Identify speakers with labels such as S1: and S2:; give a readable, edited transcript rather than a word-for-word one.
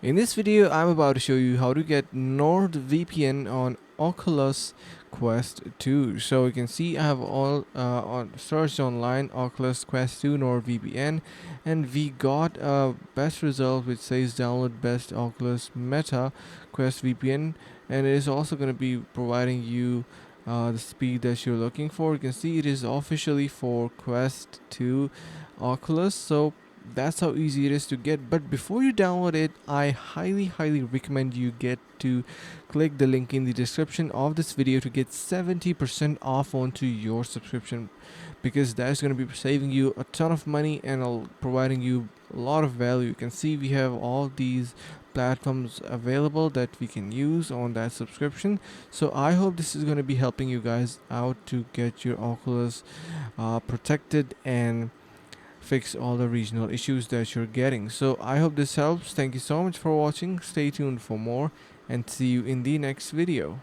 S1: In this video, I'm about to show you how to get NordVPN on Oculus Quest 2. So you can see I have all searched online Oculus Quest 2 NordVPN, and we got a best result which says download best Oculus Meta Quest VPN, and it is also going to be providing you the speed that you're looking for. You can see it is officially for Quest 2 Oculus. So that's how easy it is to get. But before you download it, I highly recommend you get to click the link in the description of this video to get 70% off onto your subscription, because that's going to be saving you a ton of money and providing you a lot of value. You can see we have all these platforms available that we can use on that subscription. So I hope this is going to be helping you guys out to get your Oculus protected and fix all the regional issues that you're getting. So I hope this helps. Thank you so much for watching. Stay tuned for more and see you in the next video.